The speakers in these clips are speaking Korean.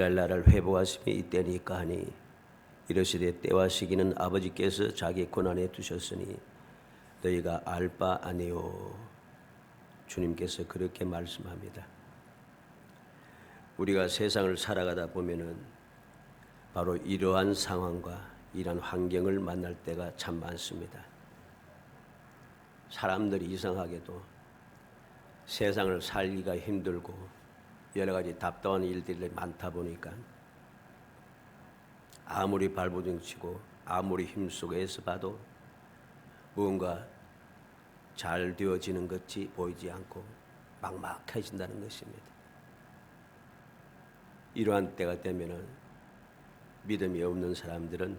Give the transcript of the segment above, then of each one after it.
나라를 회복하심이 이때니까 하니 이르시되 때와 시기는 아버지께서 자기 권한에 두셨으니 너희가 알 바 아니요. 주님께서 그렇게 말씀합니다. 우리가 세상을 살아가다 보면은 바로 이러한 상황과 이러한 환경을 만날 때가 참 많습니다. 사람들이 이상하게도 세상을 살기가 힘들고 여러 가지 답답한 일들이 많다 보니까 아무리 발버둥치고 아무리 힘쓰고 애써 봐도 무언가 잘 되어지는 것이 보이지 않고 막막해진다는 것입니다. 이러한 때가 되면은 믿음이 없는 사람들은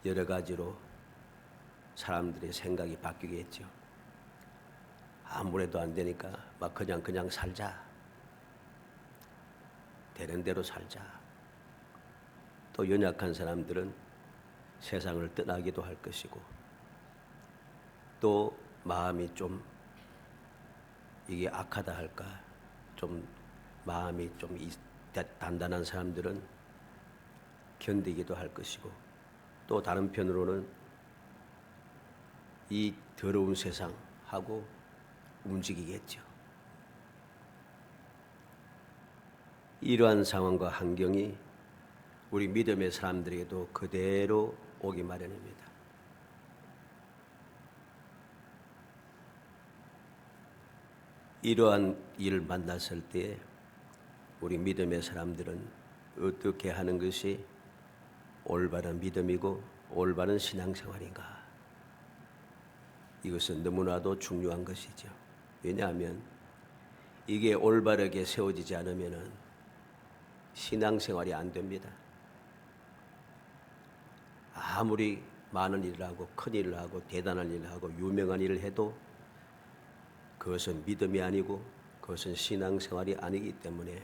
여러 가지로 사람들의 생각이 바뀌겠죠. 아무래도 안 되니까 막 그냥 살자. 되는 대로 살자. 또 연약한 사람들은 세상을 떠나기도 할 것이고 또 마음이 좀 이게 악하다 할까 좀 마음이 좀 단단한 사람들은 견디기도 할 것이고 또 다른 편으로는 이 더러운 세상하고 움직이겠죠. 이러한 상황과 환경이 우리 믿음의 사람들에게도 그대로 오기 마련입니다. 이러한 일을 만났을 때 우리 믿음의 사람들은 어떻게 하는 것이 올바른 믿음이고 올바른 신앙생활인가? 이것은 너무나도 중요한 것이죠. 왜냐하면 이게 올바르게 세워지지 않으면 신앙생활이 안 됩니다. 아무리 많은 일을 하고 큰 일을 하고 대단한 일을 하고 유명한 일을 해도 그것은 믿음이 아니고 그것은 신앙생활이 아니기 때문에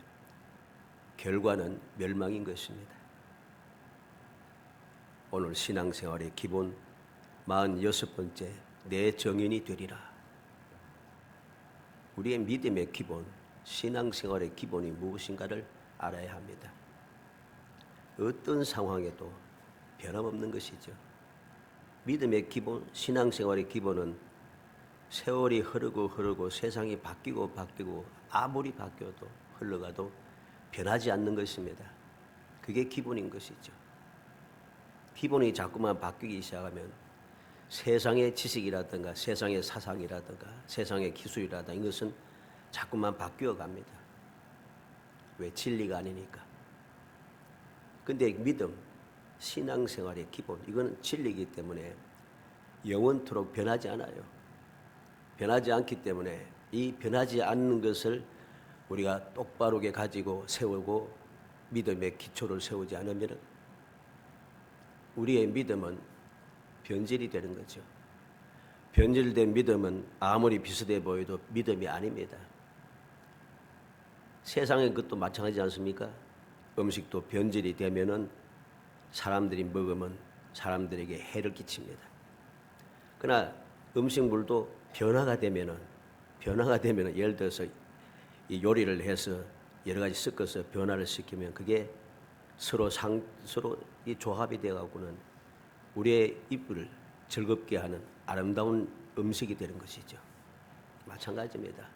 결과는 멸망인 것입니다. 오늘 신앙생활의 기본 46번째 내 정인이 되리라. 우리의 믿음의 기본, 신앙생활의 기본이 무엇인가를 알아야 합니다. 어떤 상황에도 변함없는 것이죠. 믿음의 기본, 신앙생활의 기본은 세월이 흐르고 세상이 바뀌고 아무리 바뀌어도 흘러가도 변하지 않는 것입니다. 그게 기본인 것이죠. 기본이 자꾸만 바뀌기 시작하면 세상의 지식이라든가 세상의 사상이라든가 세상의 기술이라든가 이것은 자꾸만 바뀌어 갑니다. 왜? 진리가 아니니까. 근데 믿음, 신앙생활의 기본, 이거는 진리이기 때문에 영원토록 변하지 않아요. 변하지 않기 때문에 이 변하지 않는 것을 우리가 똑바르게 가지고 세우고 믿음의 기초를 세우지 않으면 우리의 믿음은 변질이 되는 거죠. 변질된 믿음은 아무리 비슷해 보여도 믿음이 아닙니다. 세상의 것도 마찬가지지 않습니까? 음식도 변질이 되면은 사람들이 먹으면 사람들에게 해를 끼칩니다. 그러나 음식물도 변화가 되면은 예를 들어서 이 요리를 해서 여러 가지 섞어서 변화를 시키면 그게 서로 이 조합이 되어 갖고는 우리의 입을 즐겁게 하는 아름다운 음식이 되는 것이죠. 마찬가지입니다.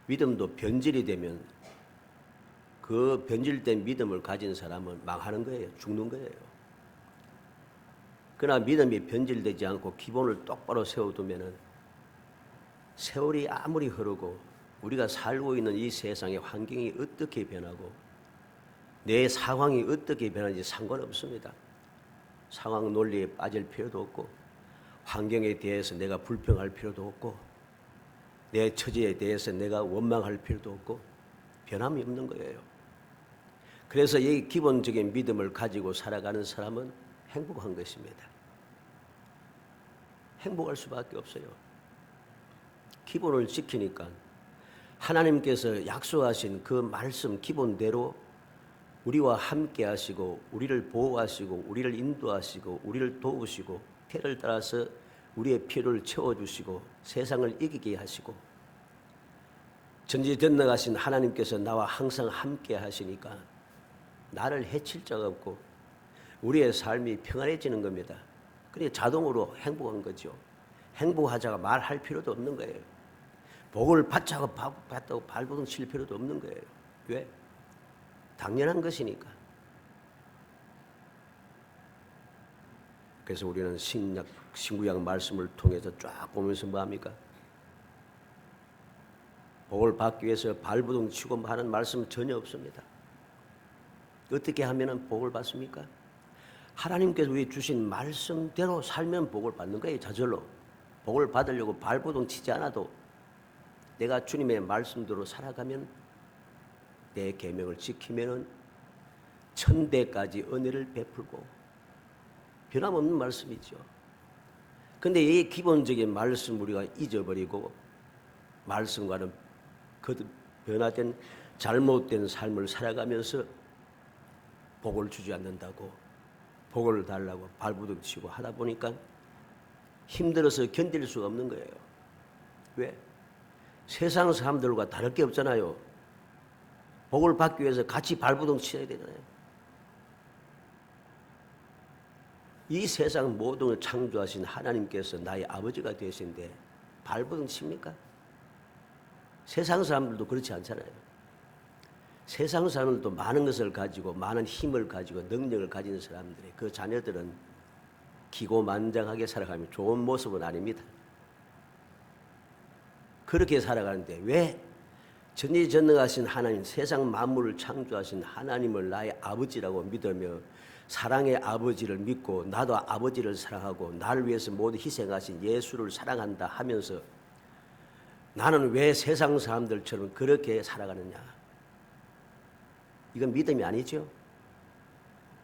믿음도 변질이 되면 그 변질된 믿음을 가진 사람은 망하는 거예요. 죽는 거예요. 그러나 믿음이 변질되지 않고 기본을 똑바로 세워두면은 세월이 아무리 흐르고 우리가 살고 있는 이 세상의 환경이 어떻게 변하고 내 상황이 어떻게 변하는지 상관없습니다. 상황 논리에 빠질 필요도 없고 환경에 대해서 내가 불평할 필요도 없고 내 처지에 대해서 내가 원망할 필요도 없고 변함이 없는 거예요. 그래서 이 기본적인 믿음을 가지고 살아가는 사람은 행복한 것입니다. 행복할 수밖에 없어요. 기본을 지키니까 하나님께서 약속하신 그 말씀 기본대로 우리와 함께 하시고 우리를 보호하시고 우리를 인도하시고 우리를 도우시고 태를 따라서 우리의 필요를 채워주시고 세상을 이기게 하시고 전지전능하신 하나님께서 나와 항상 함께 하시니까 나를 해칠 자가 없고 우리의 삶이 평안해지는 겁니다. 그게 자동으로 행복한 거죠. 행복하자가 말할 필요도 없는 거예요. 복을 받자고 받다고 발버둥 칠 필요도 없는 거예요. 왜? 당연한 것이니까. 그래서 우리는 신구약 말씀을 통해서 쫙 보면서 뭐합니까? 복을 받기 위해서 발버둥 치고 하는 말씀은 전혀 없습니다. 어떻게 하면 복을 받습니까? 하나님께서 우리 주신 말씀대로 살면 복을 받는 거예요. 저절로. 복을 받으려고 발버둥 치지 않아도 내가 주님의 말씀대로 살아가면 내 계명을 지키면 천대까지 은혜를 베풀고 변함없는 말씀이죠. 그런데 이 기본적인 말씀 우리가 잊어버리고 말씀과는 거듭 변화된 잘못된 삶을 살아가면서 복을 주지 않는다고 복을 달라고 발버둥 치고 하다 보니까 힘들어서 견딜 수가 없는 거예요. 왜? 세상 사람들과 다를 게 없잖아요. 복을 받기 위해서 같이 발버둥 치어야 되잖아요. 이 세상 모든 걸 창조하신 하나님께서 나의 아버지가 되신데 발버둥 칩니까? 세상 사람들도 그렇지 않잖아요. 세상 사람들도 많은 것을 가지고 많은 힘을 가지고 능력을 가진 사람들이 그 자녀들은 기고만장하게 살아가면 좋은 모습은 아닙니다. 그렇게 살아가는데 왜 전지전능하신 하나님, 세상 만물을 창조하신 하나님을 나의 아버지라고 믿으며 사랑의 아버지를 믿고 나도 아버지를 사랑하고 나를 위해서 모두 희생하신 예수를 사랑한다 하면서 나는 왜 세상 사람들처럼 그렇게 살아가느냐? 이건 믿음이 아니죠.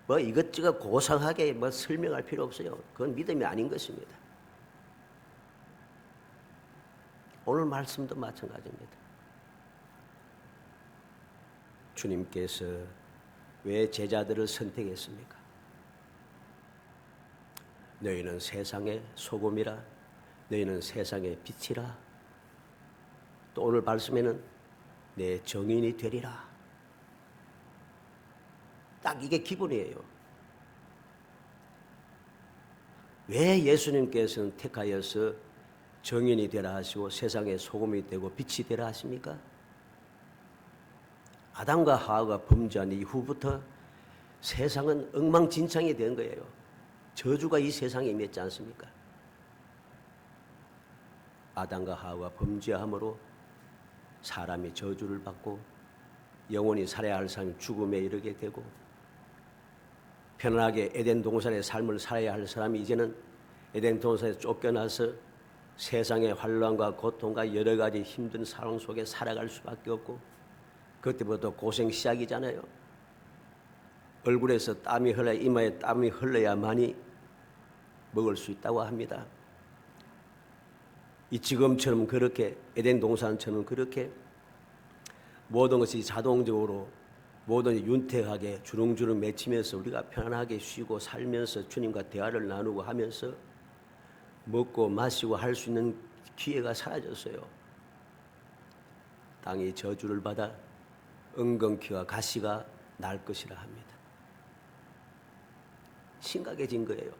뭐 이것저것 고상하게 뭐 설명할 필요 없어요. 그건 믿음이 아닌 것입니다. 오늘 말씀도 마찬가지입니다. 주님께서 왜 제자들을 선택했습니까? 너희는 세상의 소금이라, 너희는 세상의 빛이라. 또 오늘 말씀에는 내 정인이 되리라. 딱 이게 기본이에요. 왜 예수님께서는 택하여서 정인이 되라 하시고 세상의 소금이 되고 빛이 되라 하십니까? 아담과 하와가 범죄한 이후부터 세상은 엉망진창이 된 거예요. 저주가 이 세상에 임했지 않습니까? 아담과 하와가 범죄함으로 사람이 저주를 받고 영원히 살아야 할 사람이 죽음에 이르게 되고 편안하게 에덴 동산의 삶을 살아야 할 사람이 이제는 에덴 동산에서 쫓겨나서 세상의 환난과 고통과 여러 가지 힘든 상황 속에 살아갈 수밖에 없고 그때부터 고생 시작이잖아요. 얼굴에서 땀이 흘러야 이마에 땀이 흘러야만이 먹을 수 있다고 합니다. 이 지금처럼 그렇게 에덴 동산처럼 그렇게 모든 것이 자동적으로 모든 윤택하게 주렁주렁 맺히면서 우리가 편안하게 쉬고 살면서 주님과 대화를 나누고 하면서 먹고 마시고 할 수 있는 기회가 사라졌어요. 땅이 저주를 받아 엉겅퀴와 가시가 날 것이라 합니다. 심각해진 거예요.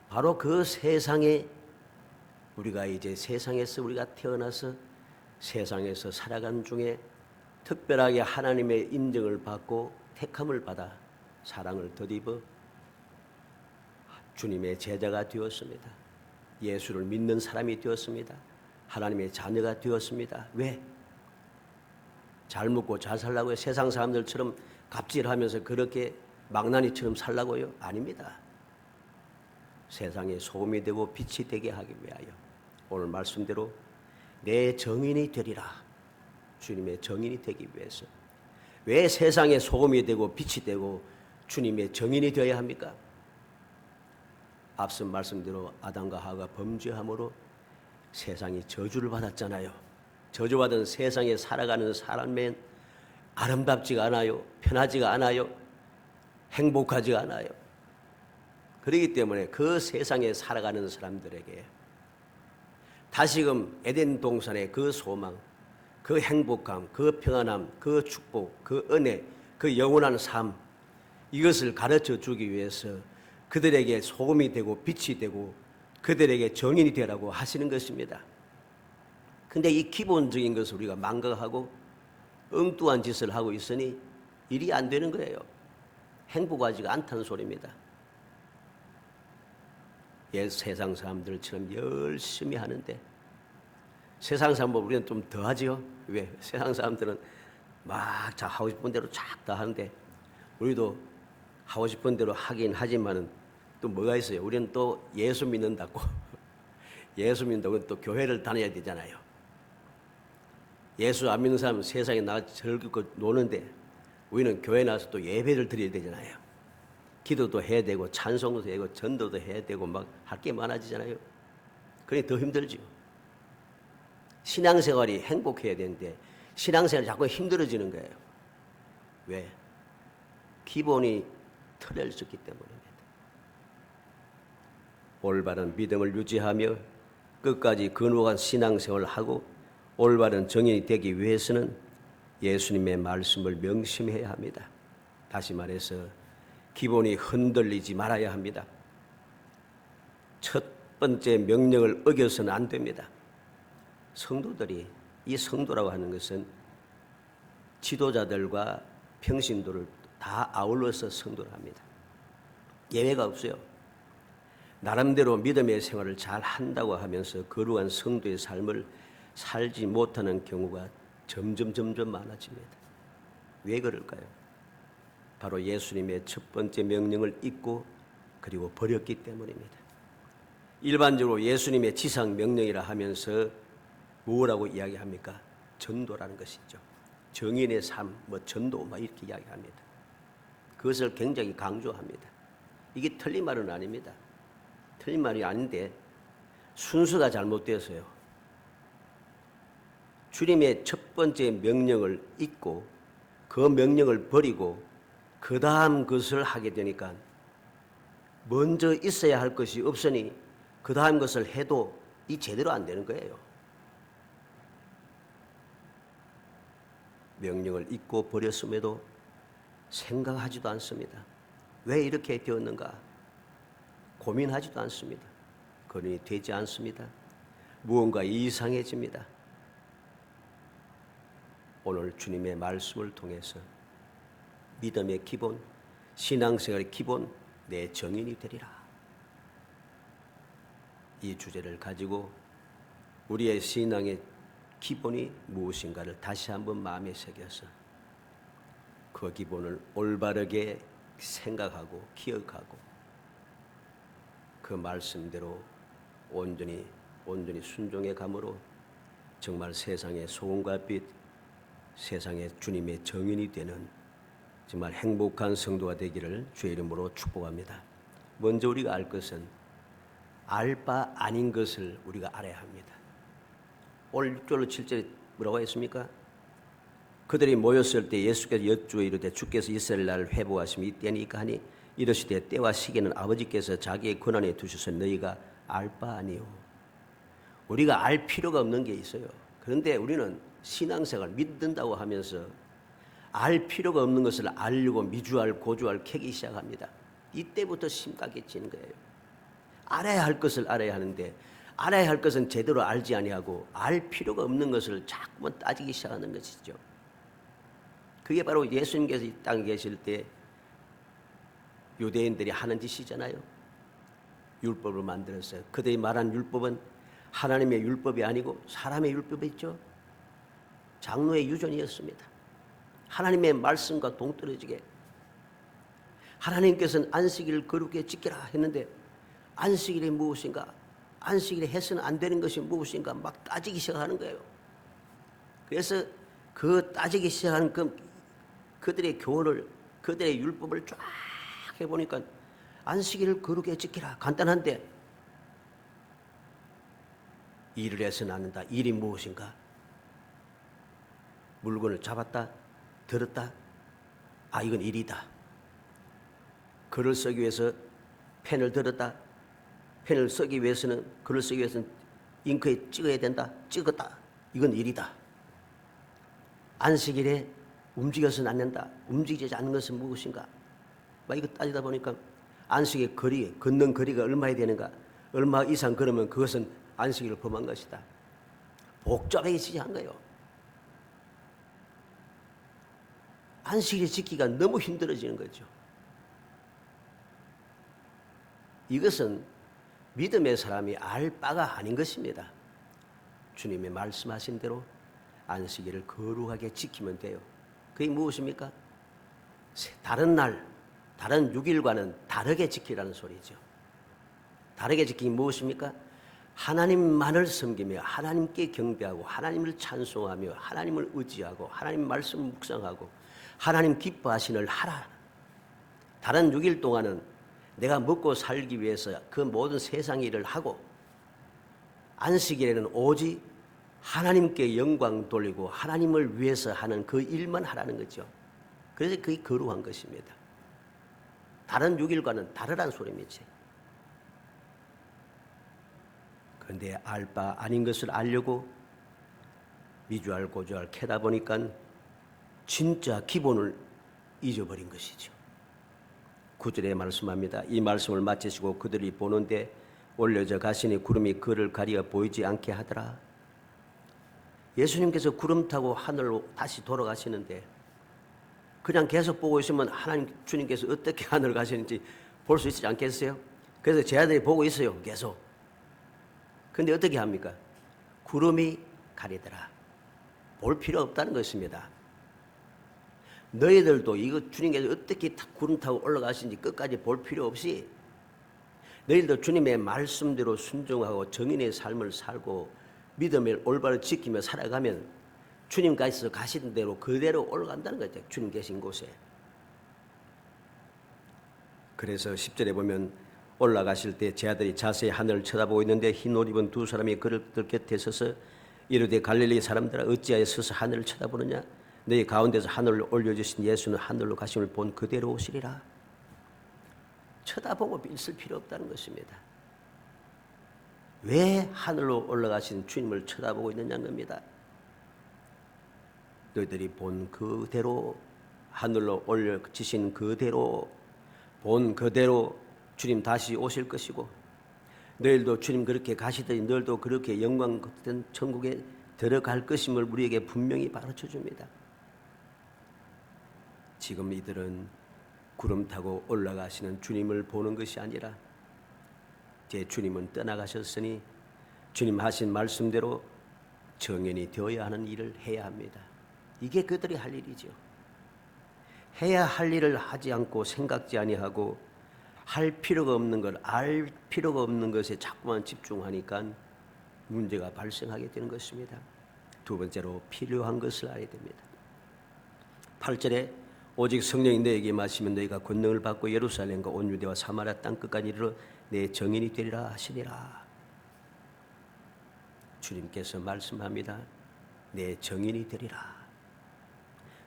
바로 그 세상에 우리가 이제 세상에서 우리가 태어나서 세상에서 살아가는 중에 특별하게 하나님의 인정을 받고 택함을 받아 사랑을 덧입어 주님의 제자가 되었습니다. 예수를 믿는 사람이 되었습니다. 하나님의 자녀가 되었습니다. 왜? 잘 먹고 잘 살라고요? 세상 사람들처럼 갑질하면서 그렇게 망나니처럼 살라고요? 아닙니다. 세상에 소금이 되고 빛이 되게 하기 위하여 오늘 말씀대로 내 정인이 되리라. 주님의 정인이 되기 위해서. 왜 세상에 소금이 되고 빛이 되고 주님의 정인이 되어야 합니까? 앞선 말씀대로 아담과 하와가 범죄함으로 세상이 저주를 받았잖아요. 저주받은 세상에 살아가는 사람은 아름답지가 않아요. 편하지가 않아요. 행복하지가 않아요. 그렇기 때문에 그 세상에 살아가는 사람들에게 다시금 에덴 동산의 그 소망, 그 행복감, 그 평안함, 그 축복, 그 은혜, 그 영원한 삶, 이것을 가르쳐 주기 위해서 그들에게 소금이 되고 빛이 되고 그들에게 정인이 되라고 하시는 것입니다. 근데 이 기본적인 것을 우리가 망각하고 엉뚱한 짓을 하고 있으니 일이 안 되는 거예요. 행복하지가 않다는 소리입니다. 세상 사람들처럼 열심히 하는데, 세상 사람보다 우리는 좀 더 하지요. 왜? 세상 사람들은 막 하고 싶은 대로 쫙 다 하는데 우리도 하고 싶은 대로 하긴 하지만은 또 뭐가 있어요? 우리는 또 예수 믿는다고 예수 믿는다고 또 교회를 다녀야 되잖아요. 예수 안 믿는 사람은 세상에 나가 즐겁고 노는데 우리는 교회 나와서 또 예배를 드려야 되잖아요. 기도도 해야 되고 찬송도 해야 되고 전도도 해야 되고 막 할 게 많아지잖아요. 그러니 더 힘들죠. 신앙생활이 행복해야 되는데 신앙생활이 자꾸 힘들어지는 거예요. 왜? 기본이 틀어졌기 때문입니다. 올바른 믿음을 유지하며 끝까지 근엄한 신앙생활을 하고 올바른 정인이 되기 위해서는 예수님의 말씀을 명심해야 합니다. 다시 말해서 기본이 흔들리지 말아야 합니다. 첫 번째 명령을 어겨서는 안 됩니다. 성도들이, 이 성도라고 하는 것은 지도자들과 평신도를 다 아울러서 성도를 합니다. 예외가 없어요. 나름대로 믿음의 생활을 잘 한다고 하면서 거룩한 성도의 삶을 살지 못하는 경우가 점점 많아집니다. 왜 그럴까요? 바로 예수님의 첫 번째 명령을 잊고 그리고 버렸기 때문입니다. 일반적으로 예수님의 지상 명령이라 하면서 뭐라고 이야기합니까? 전도라는 것이죠. 정인의 삶, 전도 이렇게 이야기합니다. 그것을 굉장히 강조합니다. 이게 틀린 말은 아닙니다. 틀린 말이 아닌데 순서가 잘못되어서요. 주님의 첫 번째 명령을 잊고 그 명령을 버리고 그 다음 것을 하게 되니까 먼저 있어야 할 것이 없으니 그 다음 것을 해도 이 제대로 안 되는 거예요. 명령을 잊고 버렸음에도 생각하지도 않습니다. 왜 이렇게 되었는가? 고민하지도 않습니다. 그러니 되지 않습니다. 무언가 이상해집니다. 오늘 주님의 말씀을 통해서 믿음의 기본, 신앙생활의 기본, 내 정인이 되리라. 이 주제를 가지고 우리의 신앙의 기본이 무엇인가를 다시 한번 마음에 새겨서 그 기본을 올바르게 생각하고 기억하고 그 말씀대로 온전히 순종해 감으로 정말 세상의 소금과 빛, 세상의 주님의 정인이 되는 정말 행복한 성도가 되기를 주의 이름으로 축복합니다. 먼저 우리가 알 것은 알 바 아닌 것을 우리가 알아야 합니다. 오늘 6절로 7절에 뭐라고 했습니까? 그들이 모였을 때 예수께서 여쭈어 이르되 주께서 이스라엘 나라를 회복하심이 이때니까 하니 이르시되 때와 시기는 아버지께서 자기의 권한에 두셔서 너희가 알 바 아니요. 우리가 알 필요가 없는 게 있어요. 그런데 우리는 신앙생활 믿는다고 하면서 알 필요가 없는 것을 알려고 미주알 고주알 캐기 시작합니다. 이때부터 심각해지는 거예요. 알아야 할 것을 알아야 하는데 알아야 할 것은 제대로 알지 아니하고 알 필요가 없는 것을 자꾸만 따지기 시작하는 것이죠. 그게 바로 예수님께서 이 땅에 계실 때 유대인들이 하는 짓이잖아요. 율법을 만들었어요. 그들이 말한 율법은 하나님의 율법이 아니고 사람의 율법이었죠. 장로의 유전이었습니다. 하나님의 말씀과 동떨어지게 하나님께서는 안식일을 거룩히 지키라 했는데 안식일이 무엇인가? 안식일에 해서는 안 되는 것이 무엇인가? 막 따지기 시작하는 거예요. 그래서 그 따지기 시작하는 그들의 교훈을, 그들의 율법을 쫙 해보니까 안식일을 거룩히 지키라. 간단한데 일을 해서는 안 된다. 일이 무엇인가? 물건을 잡았다, 들었다. 아, 이건 일이다. 글을 쓰기 위해서 펜을 들었다. 펜을 쓰기 위해서는, 글을 쓰기 위해서는 잉크에 찍어야 된다. 찍었다. 이건 일이다. 안식일에 움직여서는 안 된다. 움직이지 않는 것은 무엇인가? 막 이거 따지다 보니까 안식의 거리, 걷는 거리가 얼마나 되는가? 얼마 이상 걸으면 그것은 안식일을 범한 것이다. 복잡하게 지지한 거예요. 안식일을 지키기가 너무 힘들어지는 거죠. 이것은 믿음의 사람이 알 바가 아닌 것입니다. 주님의 말씀하신 대로 안식일을 거룩하게 지키면 돼요. 그게 무엇입니까? 다른 날, 다른 6일과는 다르게 지키라는 소리죠. 다르게 지키기 무엇입니까? 하나님만을 섬기며 하나님께 경배하고 하나님을 찬송하며 하나님을 의지하고 하나님 말씀을 묵상하고 하나님 기뻐하시는 하라. 다른 6일 동안은 내가 먹고 살기 위해서 그 모든 세상 일을 하고 안식일에는 오직 하나님께 영광 돌리고 하나님을 위해서 하는 그 일만 하라는 거죠. 그래서 그게 거룩한 것입니다. 다른 6일과는 다르다는 소리입니다. 그런데 알 바 아닌 것을 알려고 미주알 고주알 캐다 보니까 진짜 기본을 잊어버린 것이죠. 9절에 말씀합니다. 이 말씀을 마치시고 그들이 보는데 올려져 가시니 구름이 그를 가리어 보이지 않게 하더라. 예수님께서 구름 타고 하늘로 다시 돌아가시는데 그냥 계속 보고 있으면 하나님 주님께서 어떻게 하늘 가시는지 볼 수 있지 않겠어요? 그래서 제 아들이 보고 있어요. 계속. 그런데 어떻게 합니까? 구름이 가리더라. 볼 필요 없다는 것입니다. 너희들도 이거 주님께서 어떻게 구름 타고 올라가시는지 끝까지 볼 필요 없이 너희들도 주님의 말씀대로 순종하고 정인의 삶을 살고 믿음을 올바로 지키며 살아가면 주님께서 가시는 대로 그대로 올라간다는 거죠. 주님 계신 곳에. 그래서 10절에 보면 올라가실 때 제 아들이 자세히 하늘을 쳐다보고 있는데 흰 옷 입은 두 사람이 그들 곁에 서서 이르되 갈릴리 사람들아 어찌하여 서서 하늘을 쳐다보느냐? 너희 가운데서 하늘로 올려주신 예수는 하늘로 가심을 본 그대로 오시리라. 쳐다보고 있을 필요 없다는 것입니다. 왜 하늘로 올라가신 주님을 쳐다보고 있느냐는 겁니다. 너희들이 본 그대로 하늘로 올려지신 그대로 본 그대로 주님 다시 오실 것이고 너희들도 주님 그렇게 가시더니 너희들도 그렇게 영광 같은 천국에 들어갈 것임을 우리에게 분명히 가르쳐 줍니다. 지금 이들은 구름 타고 올라가시는 주님을 보는 것이 아니라 제 주님은 떠나가셨으니 주님 하신 말씀대로 정연이 되어야 하는 일을 해야 합니다. 이게 그들이 할 일이죠. 해야 할 일을 하지 않고 생각지 아니하고 할 필요가 없는 걸 알 필요가 없는 것에 자꾸만 집중하니까 문제가 발생하게 되는 것입니다. 두 번째로 필요한 것을 알아야 됩니다. 8절에 오직 성령이 너에게 임하시면 너희가 권능을 받고 예루살렘과 온 유대와 사마리아 땅 끝까지 이르러 내 정인이 되리라 하시니라. 주님께서 말씀합니다. 내 정인이 되리라.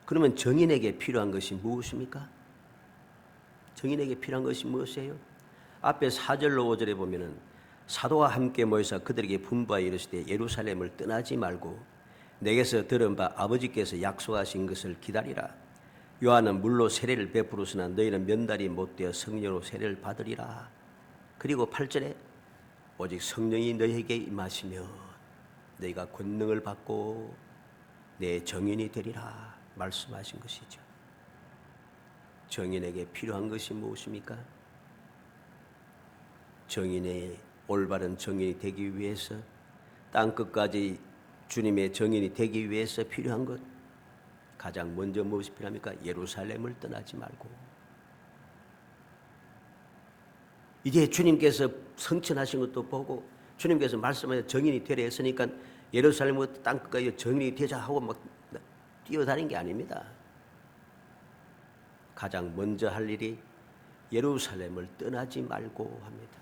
그러면 정인에게 필요한 것이 무엇입니까? 정인에게 필요한 것이 무엇이에요? 앞에 4절로 5절에 보면은 사도와 함께 모여서 그들에게 분부하여 이르시되 예루살렘을 떠나지 말고 내게서 들은 바 아버지께서 약속하신 것을 기다리라. 요한은 물로 세례를 베풀었으나 너희는 면달이 못되어 성령으로 세례를 받으리라. 그리고 8절에 오직 성령이 너희에게 임하시면 너희가 권능을 받고 내 정인이 되리라 말씀하신 것이죠. 정인에게 필요한 것이 무엇입니까? 정인의 올바른 정인이 되기 위해서 땅 끝까지 주님의 정인이 되기 위해서 필요한 것 가장 먼저 무엇이 필요합니까? 예루살렘을 떠나지 말고 이제 주님께서 성천하신 것도 보고 주님께서 말씀하신 정인이 되려 했으니까 예루살렘부터 땅 끝까지 정인이 되자 하고 막 뛰어다닌 게 아닙니다. 가장 먼저 할 일이 예루살렘을 떠나지 말고 합니다.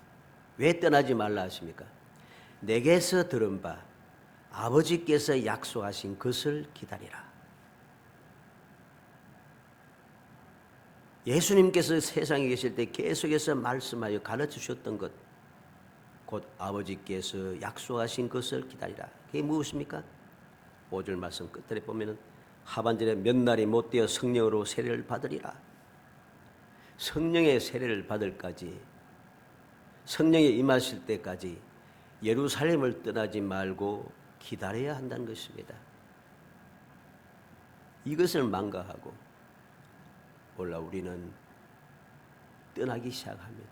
왜 떠나지 말라 하십니까? 내게서 들은 바 아버지께서 약속하신 것을 기다리라. 예수님께서 세상에 계실 때 계속해서 말씀하여 가르쳐 주셨던 것, 곧 아버지께서 약속하신 것을 기다리라. 그게 무엇입니까? 5절 말씀 끝에 보면은 하반절에 몇 날이 못되어 성령으로 세례를 받으리라. 성령의 세례를 받을까지, 성령이 임하실 때까지 예루살렘을 떠나지 말고 기다려야 한다는 것입니다. 이것을 망각하고 올라 우리는 떠나기 시작합니다.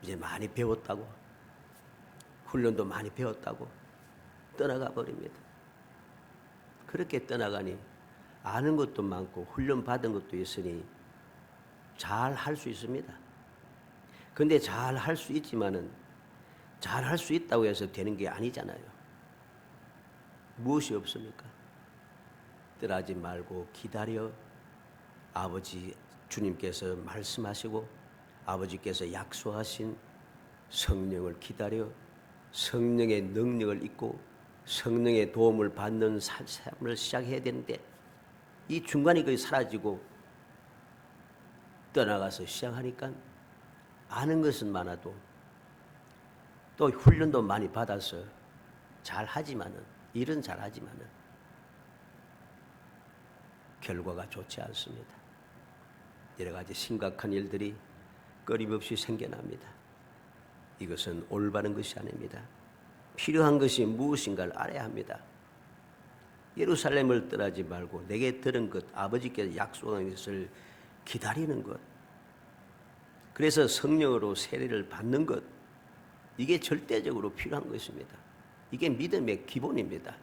이제 많이 배웠다고, 훈련도 많이 배웠다고 떠나가 버립니다. 그렇게 떠나가니 아는 것도 많고 훈련 받은 것도 있으니 잘 할 수 있습니다. 그런데 잘 할 수 있지만은 잘 할 수 있다고 해서 되는 게 아니잖아요. 무엇이 없습니까? 떠나지 말고 기다려 아버지 주님께서 말씀하시고 아버지께서 약속하신 성령을 기다려 성령의 능력을 입고 성령의 도움을 받는 삶을 시작해야 되는데 이 중간이 거의 사라지고 떠나가서 시작하니까 아는 것은 많아도 또 훈련도 많이 받아서 잘하지만은 일은 잘하지만은 결과가 좋지 않습니다. 여러 가지 심각한 일들이 끊임없이 생겨납니다. 이것은 올바른 것이 아닙니다. 필요한 것이 무엇인가를 알아야 합니다. 예루살렘을 떠나지 말고 내게 들은 것, 아버지께서 약속한 것을 기다리는 것, 그래서 성령으로 세례를 받는 것, 이게 절대적으로 필요한 것입니다. 이게 믿음의 기본입니다.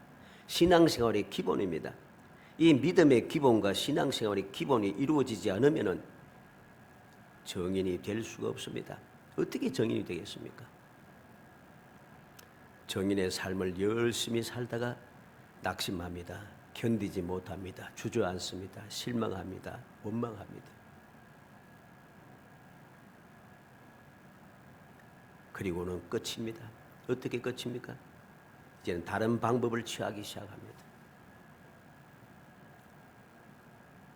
신앙생활의 기본입니다. 이 믿음의 기본과 신앙생활의 기본이 이루어지지 않으면 정인이 될 수가 없습니다. 어떻게 정인이 되겠습니까? 정인의 삶을 열심히 살다가 낙심합니다. 견디지 못합니다. 주저앉습니다. 실망합니다. 원망합니다. 그리고는 끝입니다. 어떻게 끝입니까? 이제는 다른 방법을 취하기 시작합니다.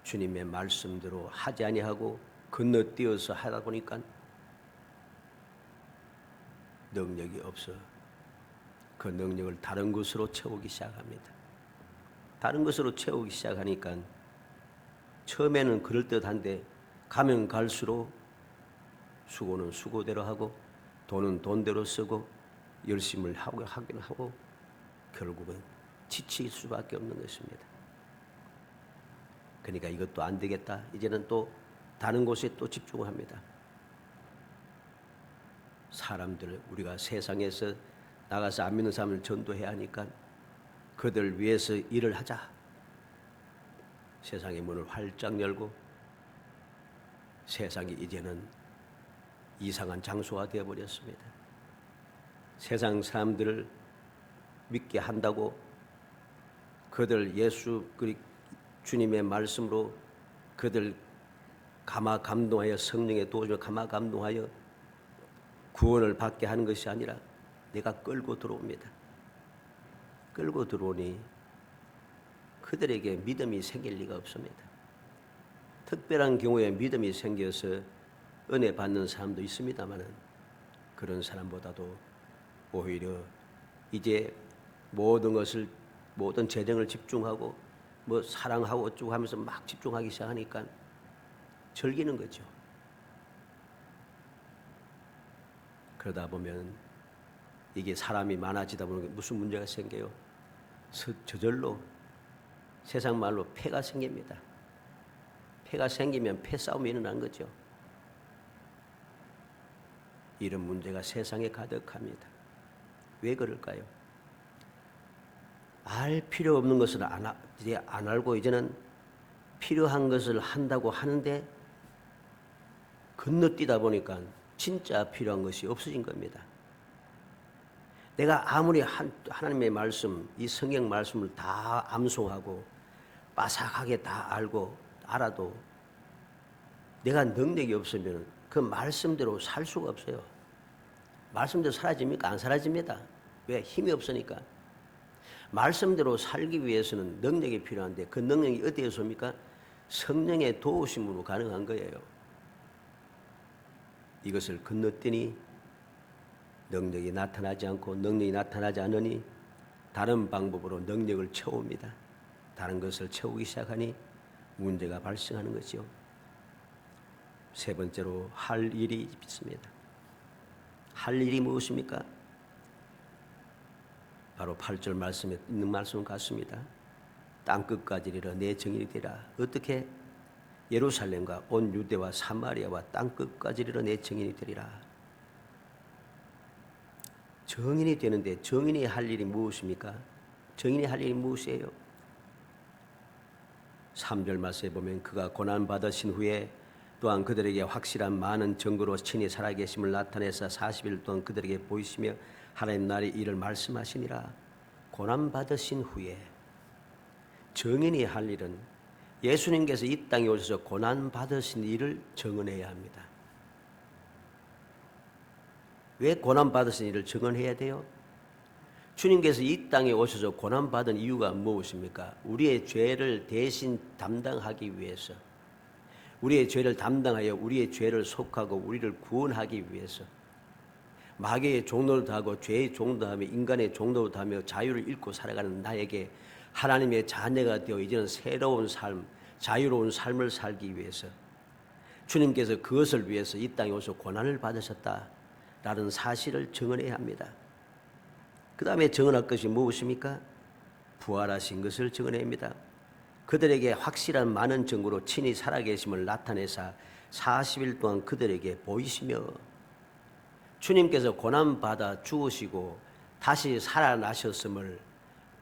주님의 말씀대로 하지 아니하고 건너뛰어서 하다 보니까 능력이 없어 그 능력을 다른 것으로 채우기 시작합니다. 다른 것으로 채우기 시작하니까 처음에는 그럴듯한데 가면 갈수록 수고는 수고대로 하고 돈은 돈대로 쓰고 열심을 하긴 하고 결국은 지칠 수밖에 없는 것입니다. 그러니까 이것도 안 되겠다. 이제는 또 다른 곳에 또 집중합니다. 사람들, 우리가 세상에서 나가서 안 믿는 사람을 전도해야 하니까 그들 위해서 일을 하자. 세상의 문을 활짝 열고 세상이 이제는 이상한 장소가 되어버렸습니다. 세상 사람들을 믿게 한다고 그들 예수 주님의 말씀으로 그들 감동하여 성령의 도움을 감동하여 구원을 받게 하는 것이 아니라 내가 끌고 들어옵니다. 끌고 들어오니 그들에게 믿음이 생길 리가 없습니다. 특별한 경우에 믿음이 생겨서 은혜 받는 사람도 있습니다만 그런 사람보다도 오히려 이제 모든 재정을 집중하고 뭐 사랑하고 어쩌고 하면서 막 집중하기 시작하니까 즐기는 거죠. 그러다 보면 이게 사람이 많아지다 보면 무슨 문제가 생겨요? 저절로 세상 말로 폐가 생깁니다. 폐가 생기면 폐싸움이 일어나는 거죠. 이런 문제가 세상에 가득합니다. 왜 그럴까요? 알 필요 없는 것을 이제 안 알고 이제는 필요한 것을 한다고 하는데 건너뛰다 보니까 진짜 필요한 것이 없어진 겁니다. 내가 아무리 하나님의 말씀, 이 성경 말씀을 다 암송하고 빠삭하게 다 알아도 내가 능력이 없으면 그 말씀대로 살 수가 없어요. 말씀대로 사라집니까? 안 사라집니다. 왜? 힘이 없으니까. 말씀대로 살기 위해서는 능력이 필요한데 그 능력이 어디에서 옵니까? 성령의 도우심으로 가능한 거예요. 이것을 건너뛰니 능력이 나타나지 않고 능력이 나타나지 않으니 다른 방법으로 능력을 채웁니다. 다른 것을 채우기 시작하니 문제가 발생하는 거죠. 세 번째로 할 일이 있습니다. 할 일이 무엇입니까? 바로 8절 말씀에 있는 말씀 같습니다. 땅끝까지 이르러 내 증인이 되라. 어떻게? 예루살렘과 온 유대와 사마리아와 땅끝까지 이르러 내 증인이 되리라. 증인이 되는데 증인이 할 일이 무엇입니까? 증인이 할 일이 무엇이에요? 3절 말씀에 보면 그가 고난받으신 후에 또한 그들에게 확실한 많은 증거로 친히 살아계심을 나타내사 40일 동안 그들에게 보이시며 하나님 나라의 일을 말씀하시니라. 고난받으신 후에 증인이 할 일은 예수님께서 이 땅에 오셔서 고난받으신 일을 증언해야 합니다. 왜 고난받으신 일을 증언해야 돼요? 주님께서 이 땅에 오셔서 고난받은 이유가 무엇입니까? 우리의 죄를 대신 담당하기 위해서, 우리의 죄를 담당하여 우리의 죄를 속하고 우리를 구원하기 위해서, 마귀의 종노릇 하고 죄의 종노릇 하며 인간의 종노릇 하며 자유를 잃고 살아가는 나에게 하나님의 자녀가 되어 이제는 새로운 삶, 자유로운 삶을 살기 위해서 주님께서 그것을 위해서 이 땅에 오셔서 고난을 받으셨다라는 사실을 증언해야 합니다. 그 다음에 증언할 것이 무엇입니까? 부활하신 것을 증언해야 합니다. 그들에게 확실한 많은 증거로 친히 살아계심을 나타내사 40일 동안 그들에게 보이시며, 주님께서 고난받아 죽으시고 다시 살아나셨음을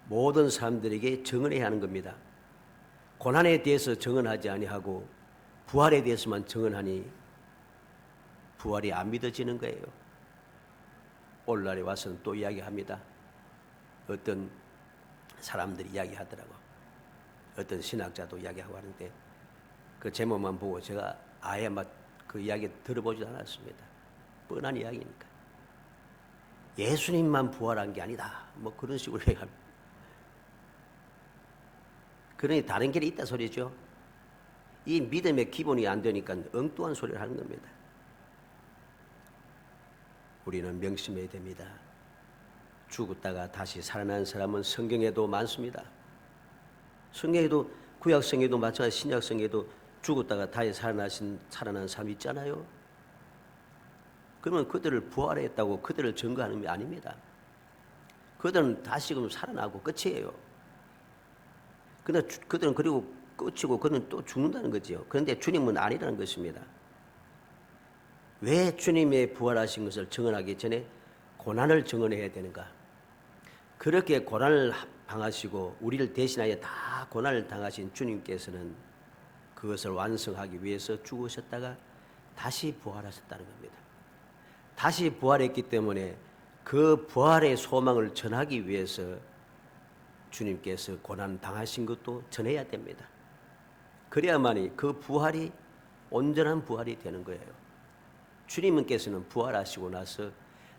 모든 사람들에게 증언해야 하는 겁니다. 고난에 대해서 증언하지 아니하고 부활에 대해서만 증언하니 부활이 안 믿어지는 거예요. 오늘날에 와서는 또 이야기합니다. 어떤 사람들이 이야기하더라고. 어떤 신학자도 이야기하고 하는데 그 제목만 보고 제가 아예 막 그 이야기 들어보지도 않았습니다. 뻔한 이야기니까. 예수님만 부활한 게 아니다. 뭐 그런 식으로 얘기합니다. 그러니 다른 길이 있다 소리죠. 이 믿음의 기본이 안 되니까 엉뚱한 소리를 하는 겁니다. 우리는 명심해야 됩니다. 죽었다가 다시 살아난 사람은 성경에도 많습니다. 성경에도, 구약성에도 마찬가지, 신약성에도 죽었다가 다시 살아난 사람이 있잖아요. 그러면 그들을 부활했다고 그들을 증거하는 게 아닙니다. 그들은 다시금 살아나고 끝이에요. 그러나 그들은 그리고 끝이고 그들은 또 죽는다는 거지요. 그런데 주님은 아니라는 것입니다. 왜 주님의 부활하신 것을 증언하기 전에 고난을 증언해야 되는가? 그렇게 고난을 당하시고 우리를 대신하여 다 고난을 당하신 주님께서는 그것을 완성하기 위해서 죽으셨다가 다시 부활하셨다는 겁니다. 다시 부활했기 때문에 그 부활의 소망을 전하기 위해서 주님께서 고난 당하신 것도 전해야 됩니다. 그래야만이 그 부활이 온전한 부활이 되는 거예요. 주님께서는 부활하시고 나서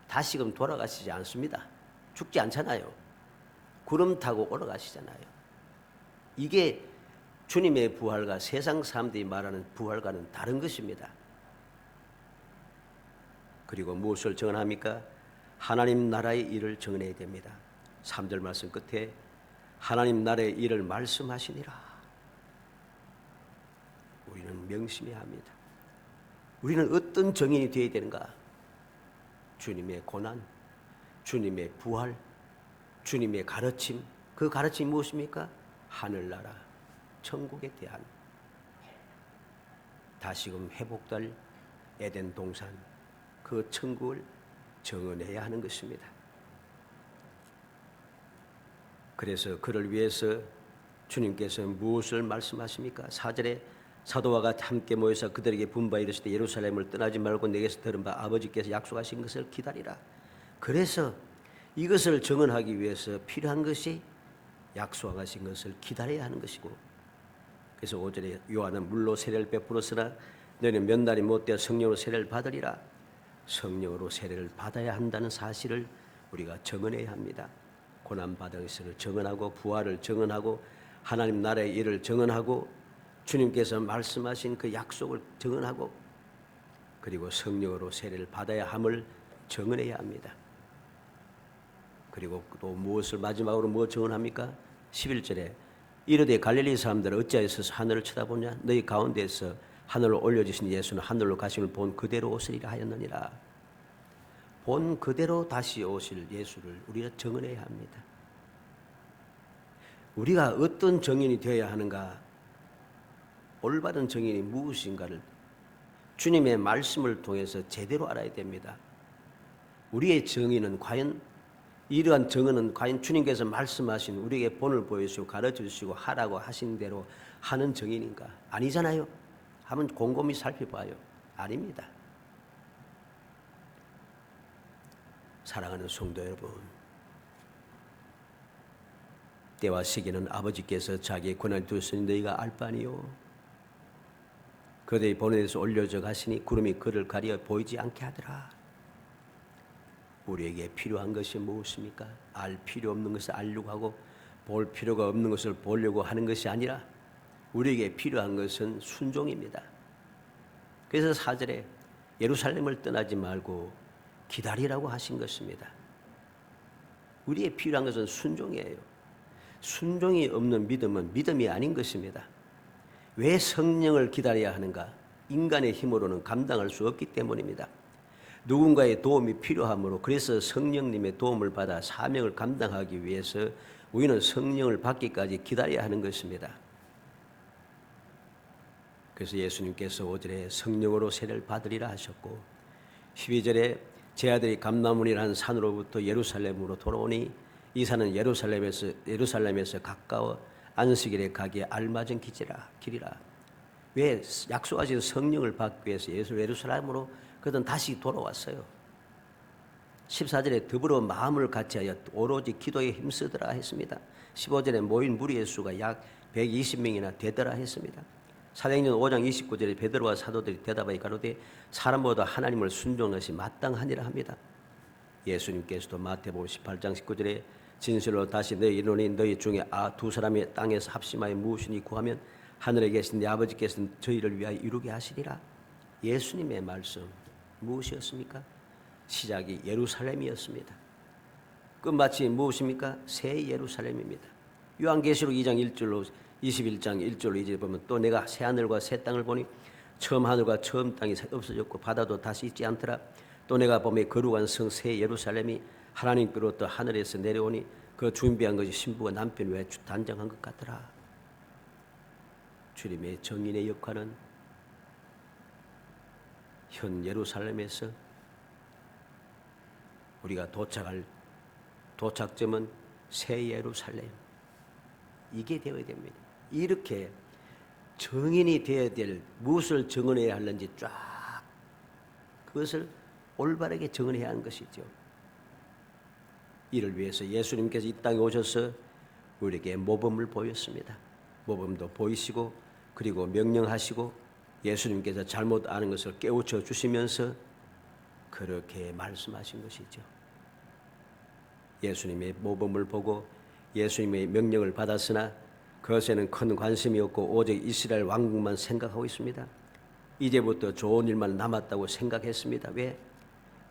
다시금 돌아가시지 않습니다. 죽지 않잖아요. 구름 타고 올라가시잖아요. 이게 주님의 부활과 세상 사람들이 말하는 부활과는 다른 것입니다. 그리고 무엇을 증언합니까? 하나님 나라의 일을 증언해야 됩니다. 3절 말씀 끝에 하나님 나라의 일을 말씀하시니라. 우리는 명심해야 합니다. 우리는 어떤 증인이 되어야 되는가? 주님의 고난, 주님의 부활, 주님의 가르침. 그 가르침이 무엇입니까? 하늘나라, 천국에 대한 다시금 회복될 에덴 동산, 그 천국을 증언해야 하는 것입니다. 그래서 그를 위해서 주님께서 무엇을 말씀하십니까? 4절에 사도와 같이 함께 모여서 그들에게 분바 이르시되 예루살렘을 떠나지 말고 내게서 들은 바 아버지께서 약속하신 것을 기다리라. 그래서 이것을 증언하기 위해서 필요한 것이 약속하신 것을 기다려야 하는 것이고, 그래서 5절에 요한은 물로 세례를 베풀었으나 너희는 몇 날이 못되어 성령으로 세례를 받으리라. 성령으로 세례를 받아야 한다는 사실을 우리가 증언해야 합니다. 고난받은 것을 증언하고 부활을 증언하고 하나님 나라의 일을 증언하고 주님께서 말씀하신 그 약속을 증언하고 그리고 성령으로 세례를 받아야 함을 증언해야 합니다. 그리고 또 무엇을 마지막으로 뭐 증언합니까? 11절에 이르되 갈릴리 사람들 어찌하여서 하늘을 쳐다보냐? 너희 가운데서 하늘로 올려주신 예수는 하늘로 가심을 본 그대로 오시리라 하였느니라. 본 그대로 다시 오실 예수를 우리가 정언해야 합니다. 우리가 어떤 정인이 되어야 하는가? 올바른 정인이 무엇인가를 주님의 말씀을 통해서 제대로 알아야 됩니다. 우리의 정의는 과연 이러한 정의는 과연 주님께서 말씀하신 우리에게 본을 보여주시고 가르쳐주시고 하라고 하신 대로 하는 정의인가? 아니잖아요. 한번 곰곰이 살펴봐요. 아닙니다. 사랑하는 성도 여러분, 때와 시기는 아버지께서 자기의 권한을 두셨으니 너희가 알 바니요. 그들이 보내서 올려져 가시니 구름이 그를 가려 보이지 않게 하더라. 우리에게 필요한 것이 무엇입니까? 알 필요 없는 것을 알려고 하고 볼 필요가 없는 것을 보려고 하는 것이 아니라 우리에게 필요한 것은 순종입니다. 그래서 4절에 예루살렘을 떠나지 말고 기다리라고 하신 것입니다. 우리의 필요한 것은 순종이에요. 순종이 없는 믿음은 믿음이 아닌 것입니다. 왜 성령을 기다려야 하는가? 인간의 힘으로는 감당할 수 없기 때문입니다. 누군가의 도움이 필요하므로 그래서 성령님의 도움을 받아 사명을 감당하기 위해서 우리는 성령을 받기까지 기다려야 하는 것입니다. 그래서 예수님께서 5절에 성령으로 세례를 받으리라 하셨고 12절에 제 아들이 감람원이라는 산으로부터 예루살렘으로 돌아오니 이 산은 예루살렘에서 가까워 안식일에 가기에 알맞은 길이라. 왜 약속하신 성령을 받기 위해서 예루살렘으로 그들은 다시 돌아왔어요. 14절에 더불어 마음을 같이하여 오로지 기도에 힘쓰더라 했습니다. 15절에 모인 무리의 수가 약 120명이나 되더라 했습니다. 사도행전 5장 29절에 베드로와 사도들이 대답하여 가로되 사람보다 하나님을 순종하는 것이 마땅하니라 합니다. 예수님께서도 마태복음 18장 19절에 진실로 다시 너희 이르노니 너희 중에 두 사람이 땅에서 합심하여 무엇이니 구하면 하늘에 계신 내 아버지께서는 저희를 위하여 이루게 하시리라. 예수님의 말씀 무엇이었습니까? 시작이 예루살렘이었습니다. 끝마침이 무엇입니까? 새 예루살렘입니다. 요한계시록 2장 1절로 21장 1절로 2절에 보면 또 내가 새 하늘과 새 땅을 보니 처음 하늘과 처음 땅이 없어졌고 바다도 다시 있지 않더라. 또 내가 보매 거룩한 성 새 예루살렘이 하나님께로부터 하늘에서 내려오니 그 준비한 것이 신부가 남편 외에 단장한 것 같더라. 주님의 정인의 역할은 현 예루살렘에서 우리가 도착할 도착점은 새 예루살렘. 이게 되어야 됩니다. 이렇게 정인이 되어야 될 무엇을 정언해야 하는지 쫙 그것을 올바르게 정언해야 하는 것이죠. 이를 위해서 예수님께서 이 땅에 오셔서 우리에게 모범을 보였습니다. 모범도 보이시고 그리고 명령하시고 예수님께서 잘못 아는 것을 깨우쳐 주시면서 그렇게 말씀하신 것이죠. 예수님의 모범을 보고 예수님의 명령을 받았으나 그것에는 큰 관심이 없고 오직 이스라엘 왕국만 생각하고 있습니다. 이제부터 좋은 일만 남았다고 생각했습니다. 왜?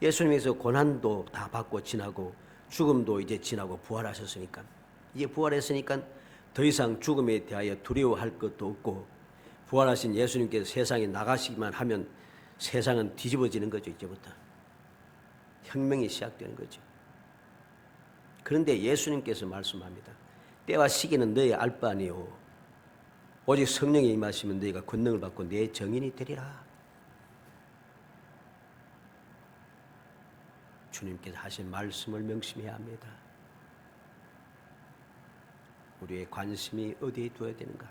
예수님께서 고난도 다 받고 지나고 죽음도 이제 지나고 부활하셨으니까 이제 부활했으니까 더 이상 죽음에 대하여 두려워할 것도 없고 부활하신 예수님께서 세상에 나가시기만 하면 세상은 뒤집어지는 거죠. 이제부터 혁명이 시작되는 거죠. 그런데 예수님께서 말씀합니다. 때와 시기는 너희 알 바 아니요 오직 성령이 임하시면 너희가 권능을 받고 내 정인이 되리라. 주님께서 하신 말씀을 명심해야 합니다. 우리의 관심이 어디에 두어야 되는가?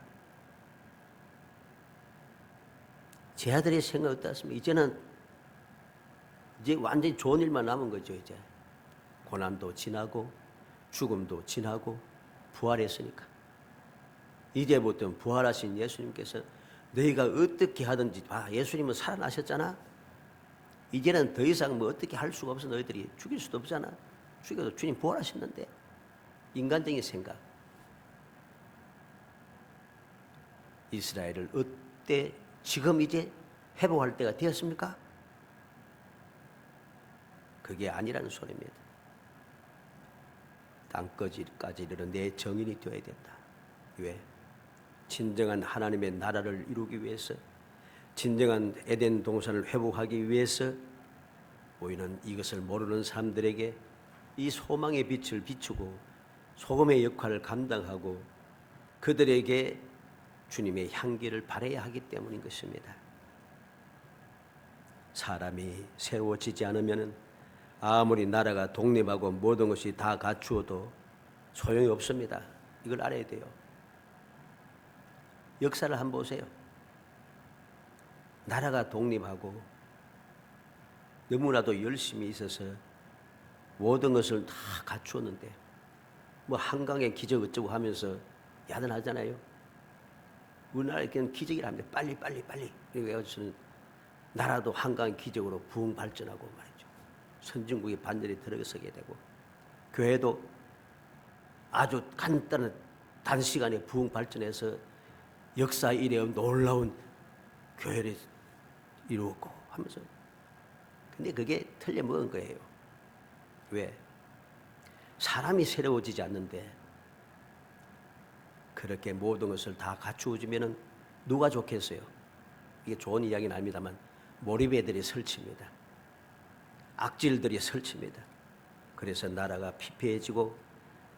제 아들의 생각 어떻습니까? 이제는 이제 완전히 좋은 일만 남은 거죠. 이제 고난도 지나고 죽음도 지나고 부활했으니까 이제부터 부활하신 예수님께서 너희가 어떻게 하든지 예수님은 살아나셨잖아. 이제는 더 이상 뭐 어떻게 할 수가 없어. 너희들이 죽일 수도 없잖아. 죽여도 주님 부활하셨는데. 인간적인 생각. 이스라엘을 어때 지금 이제 회복할 때가 되었습니까? 그게 아니라는 소리입니다. 땅끝까지 이르러 내 정인이 되어야 된다. 왜? 진정한 하나님의 나라를 이루기 위해서, 진정한 에덴 동산을 회복하기 위해서 우리는 이것을 모르는 사람들에게 이 소망의 빛을 비추고 소금의 역할을 감당하고 그들에게 주님의 향기를 발해야 하기 때문인 것입니다. 사람이 세워지지 않으면 아무리 나라가 독립하고 모든 것이 다 갖추어도 소용이 없습니다. 이걸 알아야 돼요. 역사를 한번 보세요. 나라가 독립하고 너무나도 열심히 있어서 모든 것을 다 갖추었는데 뭐 한강의 기적 어쩌고 하면서 야단하잖아요. 우리나라에는 기적이랍니다. 빨리. 그래서 나라도 한강 기적으로 부흥 발전하고 말이죠. 선진국이 반전이 들어서게 되고 교회도 아주 간단한 단시간에 부흥 발전해서 역사 이래 놀라운 교회를 이루었고 하면서 근데 그게 틀려먹은 거예요. 왜? 사람이 새로워지지 않는데 그렇게 모든 것을 다 갖추어주면 누가 좋겠어요? 이게 좋은 이야기는 아닙니다만 몰입애들이 설치입니다. 악질들이 설치입니다. 그래서 나라가 피폐해지고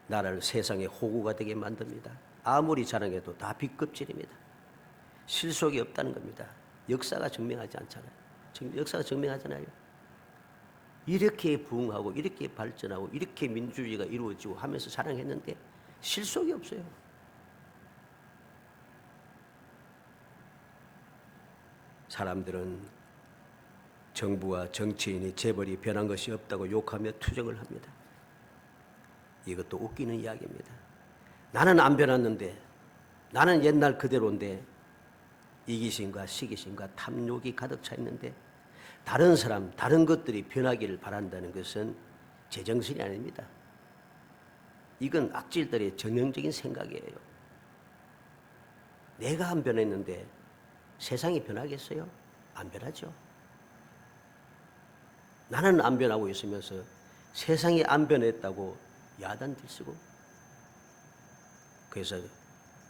나라를 세상의 호구가 되게 만듭니다. 아무리 자랑해도 다 비껍질입니다. 실속이 없다는 겁니다. 역사가 증명하지 않잖아요. 역사가 증명하잖아요. 이렇게 부흥하고 이렇게 발전하고 이렇게 민주주의가 이루어지고 하면서 자랑했는데 실속이 없어요. 사람들은 정부와 정치인이 재벌이 변한 것이 없다고 욕하며 투정을 합니다. 이것도 웃기는 이야기입니다. 나는 안 변했는데, 나는 옛날 그대로인데 이기심과 시기심과 탐욕이 가득 차 있는데 다른 사람, 다른 것들이 변하기를 바란다는 것은 제정신이 아닙니다. 이건 악질들의 전형적인 생각이에요. 내가 안 변했는데 세상이 변하겠어요? 안 변하죠. 나는 안 변하고 있으면서 세상이 안 변했다고 야단들쓰고 그래서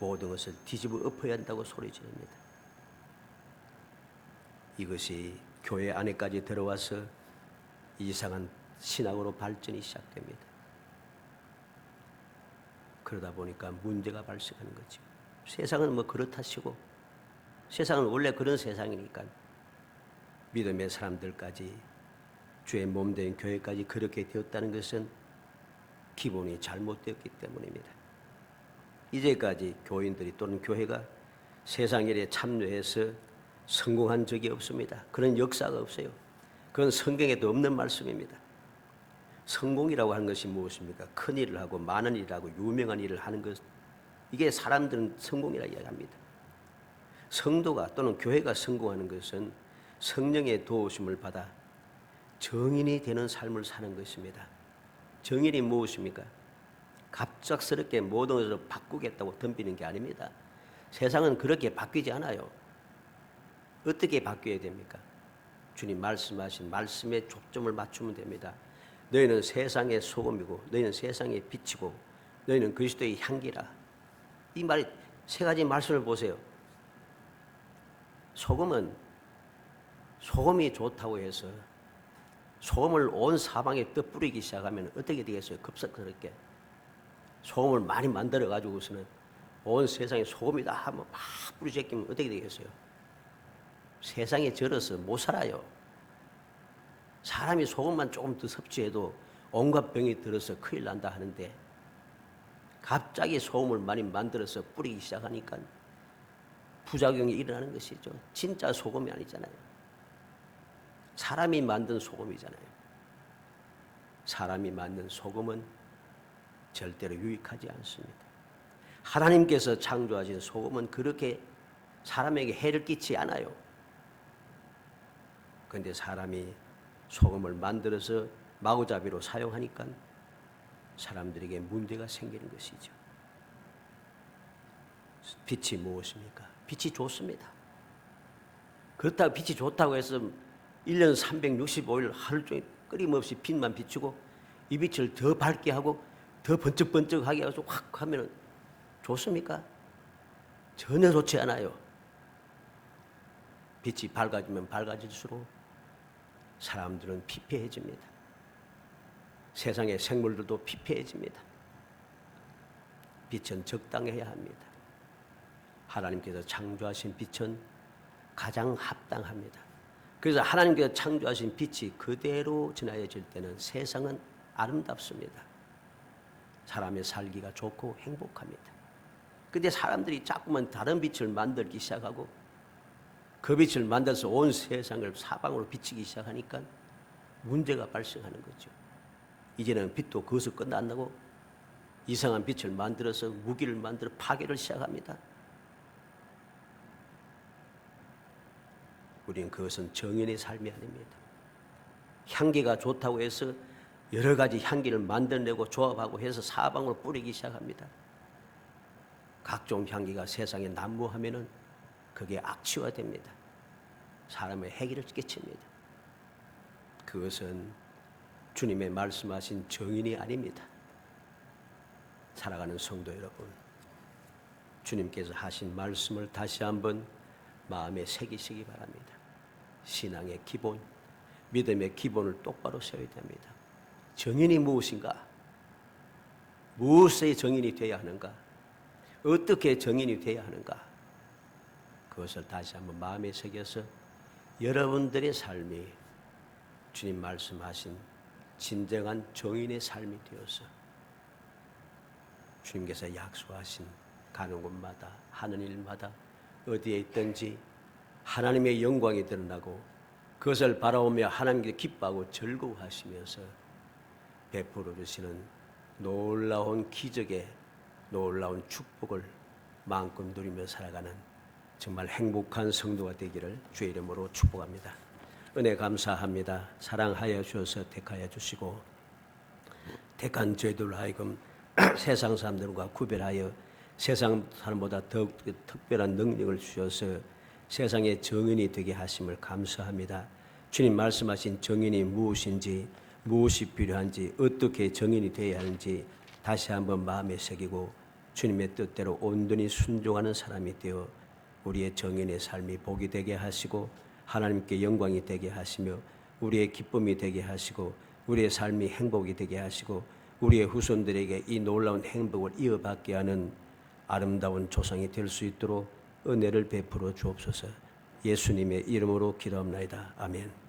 모든 것을 뒤집어 엎어야 한다고 소리 지릅니다. 이것이 교회 안에까지 들어와서 이상한 신학으로 발전이 시작됩니다. 그러다 보니까 문제가 발생하는 거죠. 세상은 뭐 그렇다 치고 세상은 원래 그런 세상이니까 믿음의 사람들까지 주의 몸된 교회까지 그렇게 되었다는 것은 기본이 잘못되었기 때문입니다. 이제까지 교인들이 또는 교회가 세상 일에 참여해서 성공한 적이 없습니다. 그런 역사가 없어요. 그건 성경에도 없는 말씀입니다. 성공이라고 하는 것이 무엇입니까? 큰 일을 하고 많은 일을 하고 유명한 일을 하는 것, 이게 사람들은 성공이라고 이야기합니다. 성도가 또는 교회가 성공하는 것은 성령의 도우심을 받아 정인이 되는 삶을 사는 것입니다. 정인이 무엇입니까? 갑작스럽게 모든 것을 바꾸겠다고 덤비는 게 아닙니다. 세상은 그렇게 바뀌지 않아요. 어떻게 바뀌어야 됩니까? 주님 말씀하신 말씀에 초점을 맞추면 됩니다. 너희는 세상의 소금이고 너희는 세상의 빛이고 너희는 그리스도의 향기라. 이 말이 세 가지 말씀을 보세요. 소금이 좋다고 해서 소금을 온 사방에 떠뿌리기 시작하면 어떻게 되겠어요? 급작스럽게 소금을 많이 만들어 가지고서는 온 세상에 소금이다 하면 막 뿌리제끼면 어떻게 되겠어요? 세상에 절어서 못 살아요. 사람이 소금만 조금 더 섭취해도 온갖 병이 들어서 큰일 난다 하는데 갑자기 소금을 많이 만들어서 뿌리기 시작하니까 부작용이 일어나는 것이죠. 진짜 소금이 아니잖아요. 사람이 만든 소금이잖아요. 사람이 만든 소금은 절대로 유익하지 않습니다. 하나님께서 창조하신 소금은 그렇게 사람에게 해를 끼치지 않아요. 그런데 사람이 소금을 만들어서 마구잡이로 사용하니까 사람들에게 문제가 생기는 것이죠. 빛이 무엇입니까? 빛이 좋습니다. 그렇다고 빛이 좋다고 해서 1년 365일 하루 종일 끊임없이 빛만 비추고 이 빛을 더 밝게 하고 더 번쩍번쩍하게 해서 확 하면 좋습니까? 전혀 좋지 않아요. 빛이 밝아지면 밝아질수록 사람들은 피폐해집니다. 세상의 생물들도 피폐해집니다. 빛은 적당해야 합니다. 하나님께서 창조하신 빛은 가장 합당합니다. 그래서 하나님께서 창조하신 빛이 그대로 전하여질 때는 세상은 아름답습니다. 사람의 살기가 좋고 행복합니다. 그런데 사람들이 자꾸만 다른 빛을 만들기 시작하고 그 빛을 만들어서 온 세상을 사방으로 비치기 시작하니까 문제가 발생하는 거죠. 이제는 빛도 거기서 끝난다고 이상한 빛을 만들어서 무기를 만들어 파괴를 시작합니다. 우리는 그것은 정인의 삶이 아닙니다. 향기가 좋다고 해서 여러 가지 향기를 만들어내고 조합하고 해서 사방으로 뿌리기 시작합니다. 각종 향기가 세상에 난무하면은 그게 악취화됩니다. 사람의 해기를 끼칩니다. 그것은 주님의 말씀하신 정인이 아닙니다. 살아가는 성도 여러분, 주님께서 하신 말씀을 다시 한번 마음에 새기시기 바랍니다. 신앙의 기본, 믿음의 기본을 똑바로 세워야 됩니다. 정인이 무엇인가? 무엇의 정인이 되어야 하는가? 어떻게 정인이 되어야 하는가? 그것을 다시 한번 마음에 새겨서 여러분들의 삶이 주님 말씀하신 진정한 정인의 삶이 되어서 주님께서 약속하신 가는 곳마다 하는 일마다 어디에 있든지 하나님의 영광이 드러나고 그것을 바라보며 하나님께 기뻐하고 즐거워하시면서 베풀어 주시는 놀라운 기적의 놀라운 축복을 마음껏 누리며 살아가는 정말 행복한 성도가 되기를 주의 이름으로 축복합니다. 은혜 감사합니다. 사랑하여 주셔서 택하여 주시고 택한 저희들 하여금 세상 사람들과 구별하여 세상 사람보다 더욱 특별한 능력을 주셔서 세상의 정인이 되게 하심을 감사합니다. 주님 말씀하신 정인이 무엇인지 무엇이 필요한지 어떻게 정인이 되어야 하는지 다시 한번 마음에 새기고 주님의 뜻대로 온전히 순종하는 사람이 되어 우리의 정인의 삶이 복이 되게 하시고 하나님께 영광이 되게 하시며 우리의 기쁨이 되게 하시고 우리의 삶이 행복이 되게 하시고 우리의 후손들에게 이 놀라운 행복을 이어받게 하는 아름다운 조상이 될 수 있도록 은혜를 베풀어 주옵소서. 예수님의 이름으로 기도합나이다. 아멘.